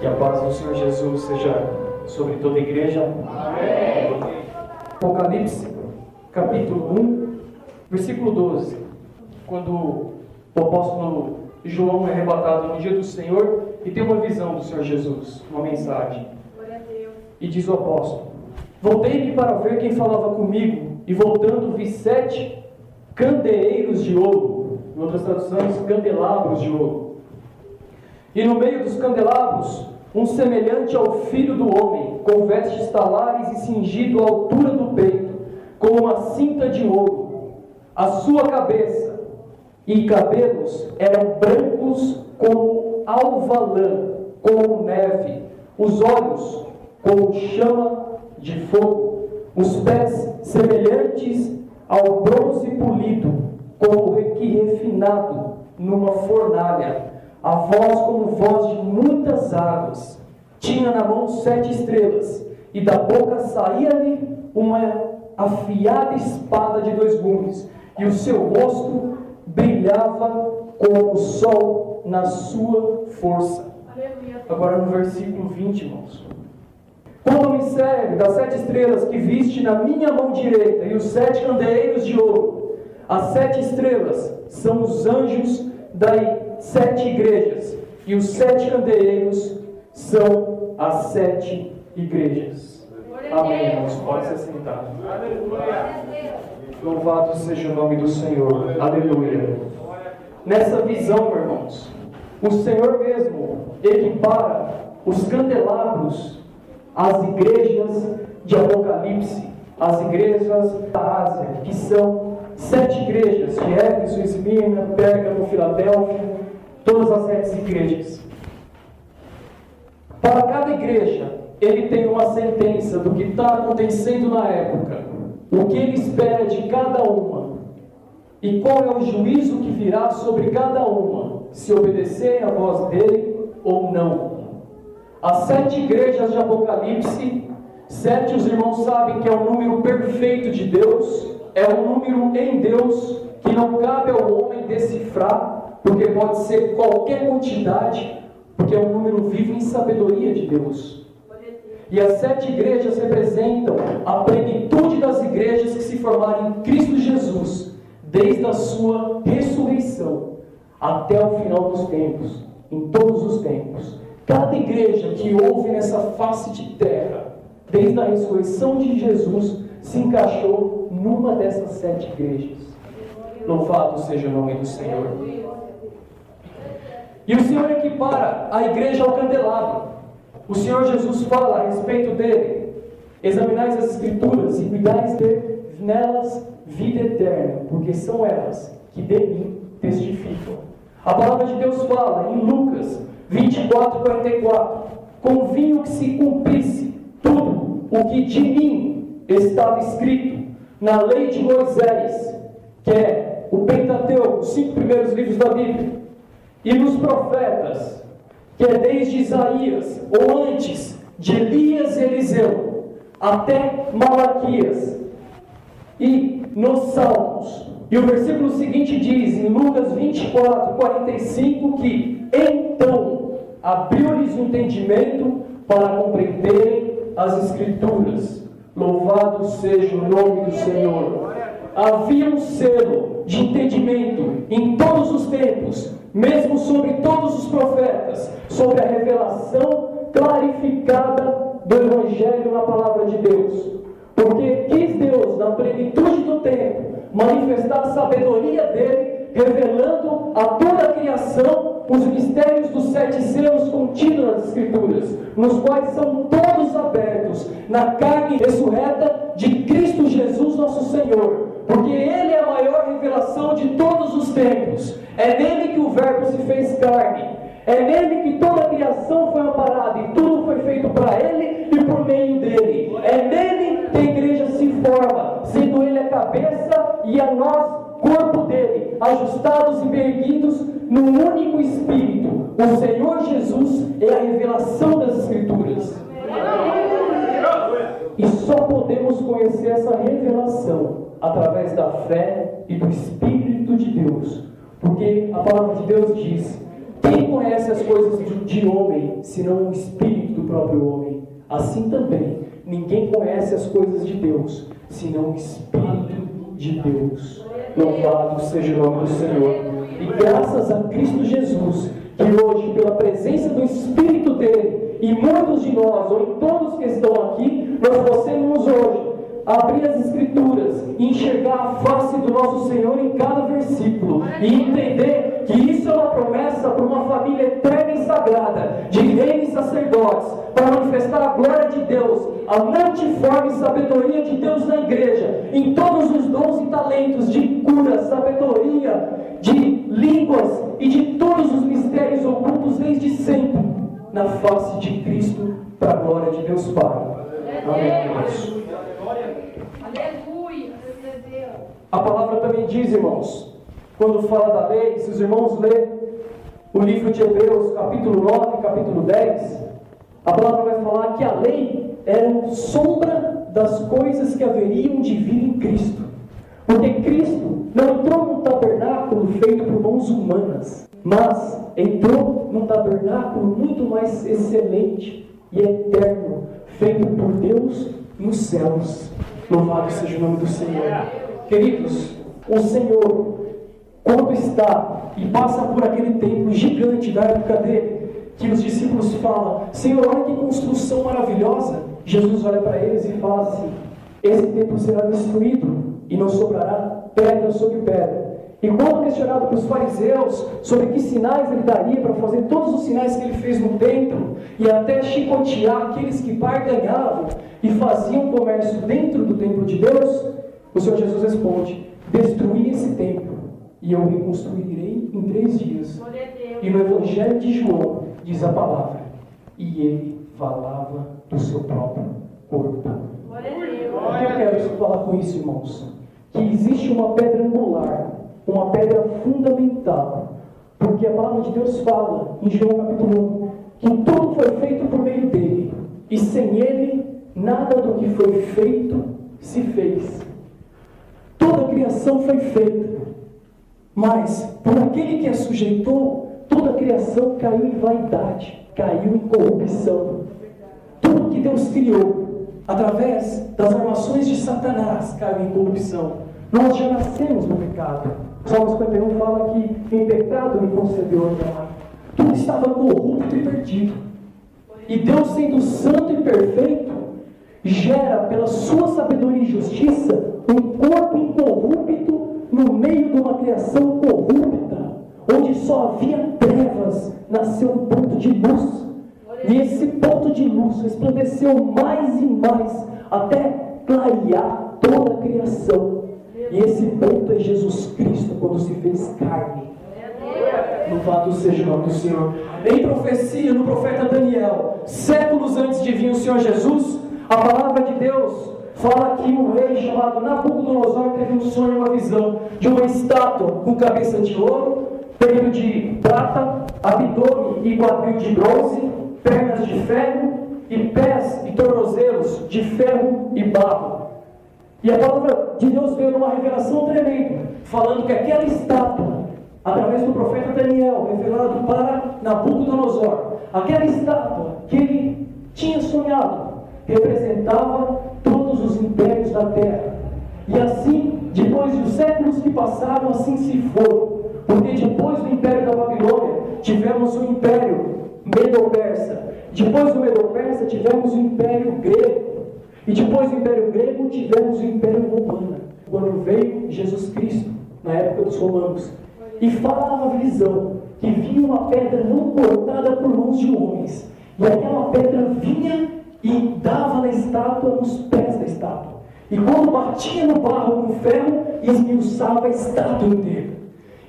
Que a paz do Senhor Jesus seja sobre toda a igreja. Amém. Apocalipse, capítulo 1, versículo 12. Quando o apóstolo João é arrebatado no dia do Senhor e tem uma visão do Senhor Jesus, uma mensagem. E diz o apóstolo: voltei-me para ver quem falava comigo, e voltando vi 7 candeeiros de ouro, em outras traduções, candelabros de ouro. E no meio dos candelabros, um semelhante ao Filho do Homem, com vestes talares e cingido à altura do peito, com uma cinta de ouro. A sua cabeça e cabelos eram brancos como alva-lã, como neve, os olhos como chama de fogo, os pés semelhantes ao bronze polido, como refinado numa fornalha, a voz como voz de muitas águas. Tinha na mão 7 estrelas, e da boca saía-lhe uma afiada espada de 2 gumes, e o seu rosto brilhava como o sol na sua força. Agora no versículo 20, irmãos. Quando o mistério das 7 estrelas que viste na minha mão direita e os 7 candeeiros de ouro, as 7 estrelas são os anjos das 7 igrejas, e os 7 candeeiros são as 7 igrejas. Amém, irmãos. Pode se sentar. Louvado seja o nome do Senhor. Aleluia. Nessa visão, irmãos, o Senhor mesmo equipara os candelabros às igrejas de Apocalipse, as igrejas da Ásia, que são 7 igrejas de Éfeso, Esmirna, Pérgamo, Filadélfia, todas as 7 igrejas. Para cada igreja, ele tem uma sentença do que está acontecendo na época, o que ele espera de cada uma, e qual é o juízo que virá sobre cada uma, se obedecerem à voz dele ou não. As 7 igrejas de Apocalipse, 7 os irmãos sabem que é o número perfeito de Deus, é um número em Deus que não cabe ao homem decifrar, porque pode ser qualquer quantidade, porque é um número vivo em sabedoria de Deus. E as 7 igrejas representam a plenitude das igrejas que se formaram em Cristo Jesus, desde a sua ressurreição até o final dos tempos, em todos os tempos. Cada igreja que houve nessa face de terra, desde a ressurreição de Jesus, se encaixou numa dessas 7 igrejas. Louvado seja o nome do Senhor. E o Senhor equipara a igreja ao candelabro. O Senhor Jesus fala a respeito dele: examinais as Escrituras e cuidais ter nelas vida eterna, porque são elas que de mim testificam. A palavra de Deus fala em Lucas 24:44: convinha que se cumprisse tudo o que de mim estava escrito na lei de Moisés, que é o Pentateuco, os 5 primeiros livros da Bíblia, e nos profetas, que é desde Isaías, ou antes, de Elias e Eliseu, até Malaquias, e nos Salmos. E o versículo seguinte diz, em Lucas 24:45, que então abriu-lhes o entendimento para compreenderem as Escrituras. Louvado seja o nome do Senhor. Havia um selo de entendimento em todos os tempos, mesmo sobre todos os profetas, sobre a revelação clarificada do Evangelho na palavra de Deus. Porque quis Deus, na plenitude do tempo, manifestar a sabedoria dele, revelando a toda a criação os mistérios dos 7 selos contidos nas Escrituras, nos quais são todos abertos na carne ressurreta de Cristo Jesus nosso Senhor. Porque Ele é a maior revelação de todos os tempos. É nele que o Verbo se fez carne. É nele que toda a criação foi amparada e tudo foi feito para Ele e por meio dele. É nele que a igreja se forma, sendo Ele a cabeça e a nós corpo dele, ajustados e erguidos num único Espírito. O Senhor Jesus é a revelação das Escrituras. E só podemos conhecer essa revelação através da fé e do Espírito de Deus. Porque a palavra de Deus diz Quem conhece as coisas de homem, senão o espírito do próprio homem? Assim também, ninguém conhece as coisas de Deus, senão o Espírito de Deus. Louvado seja o nome do Senhor. E graças a Cristo Jesus, que hoje, pela presença do Espírito dele, e muitos de nós, ou em todos que estão aqui, nós possamos hoje abrir as Escrituras e enxergar a face do nosso Senhor em cada versículo e entender que isso é uma promessa para uma família eterna e sagrada de reis e sacerdotes, para manifestar a glória de Deus, a multiforme sabedoria de Deus na igreja, em todos os dons e talentos de cura, sabedoria, de línguas e de todos os mistérios ocultos desde sempre, na face de Cristo, para a glória de Deus Pai. Amém. A palavra também diz, irmãos, quando fala da lei, se os irmãos lerem o livro de Hebreus, capítulo 9, capítulo 10, a palavra vai falar que a lei era sombra das coisas que haveriam de vir em Cristo. Porque Cristo não entrou num tabernáculo feito por mãos humanas, mas entrou num tabernáculo muito mais excelente e eterno, feito por Deus nos céus. Louvado seja o nome do Senhor. Queridos, o Senhor, quando está e passa por aquele templo gigante da época dele, que os discípulos falam: Senhor, olha que construção maravilhosa. Jesus olha para eles e fala assim: esse templo será destruído e não sobrará pedra sobre pedra. E quando questionado pelos fariseus sobre que sinais ele daria para fazer todos os sinais que ele fez no templo, e até chicotear aqueles que barganhavam e faziam comércio dentro do templo de Deus, o Senhor Jesus responde: destruí esse templo e eu reconstruirei em 3 dias. E no Evangelho de João diz a palavra: e ele falava do seu próprio corpo. O que eu quero falar com isso, irmãos? Que existe uma pedra angular, uma pedra fundamental, porque a palavra de Deus fala em João capítulo 1 que tudo foi feito por meio dele, e sem ele nada do que foi feito se fez. Toda a criação foi feita, mas por aquele que a sujeitou, toda a criação caiu em vaidade, caiu em corrupção. Tudo que Deus criou, através das armações de Satanás, caiu em corrupção. Nós já nascemos no pecado. Salmo 51 fala que em pecado me concebeu a. Tudo estava corrupto e perdido. E Deus, sendo santo e perfeito, gera pela sua sabedoria e justiça um corpo incorrupto no meio de uma criação corrupta, onde só havia trevas, nasceu um ponto de luz. E esse ponto de luz resplandeceu mais e mais até clarear toda a criação. E esse ponto é Jesus Cristo, quando se fez carne. Louvado seja o nome do Senhor. Em profecia, no profeta Daniel, séculos antes de vir o Senhor Jesus, a palavra de Deus fala que um rei chamado Nabucodonosor teve um sonho, uma visão de uma estátua com cabeça de ouro, peito de prata, abdômen e quadril de bronze, pernas de ferro e pés e tornozelos de ferro e barro. E a palavra de Deus veio numa revelação tremenda, falando que aquela estátua, através do profeta Daniel, revelado para Nabucodonosor, aquela estátua que ele tinha sonhado, representava todos os impérios da terra. E assim, depois dos séculos que passaram, assim se foram. Porque depois do império da Babilônia, tivemos o império Medo-Persa. Depois do Medo-Persa, tivemos o império grego. E depois do império grego, tivemos o império romano, quando veio Jesus Cristo, na época dos romanos. E fala uma visão, que vinha uma pedra não cortada por mãos de homens. E aquela pedra vinha e dava na estátua, nos pés da estátua. E quando batia no barro com ferro, esmiuçava a estátua inteira.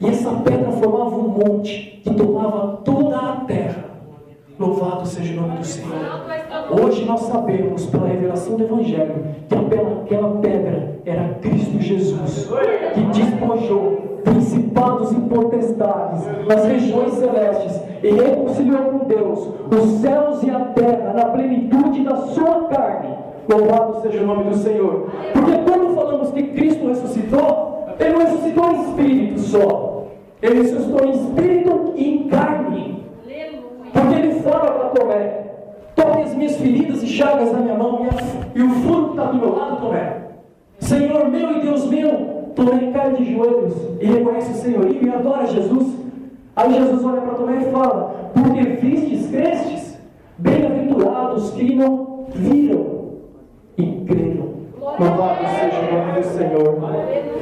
E essa pedra formava um monte que tomava toda a terra. Louvado seja o nome do Senhor. Hoje nós sabemos, pela revelação do Evangelho, que aquela pedra era Cristo Jesus, que despojou principados e potestades nas regiões celestes e reconciliou com Deus os céus e a terra na plenitude da sua carne. Louvado seja o nome do Senhor. Porque quando falamos que Cristo ressuscitou, Ele não ressuscitou em espírito só, Ele ressuscitou em espírito e em carne. fala para Tomé: toque as minhas feridas e chagas na minha mão e o furo que está do meu lado, Tomé. Senhor meu e Deus meu. Tomé cai de joelhos e reconhece o senhorio e adora Jesus. Aí Jesus olha para Tomé e fala: porque vistes, crestes, bem-aventurados que não viram e creram. Louvado seja o nome do Senhor.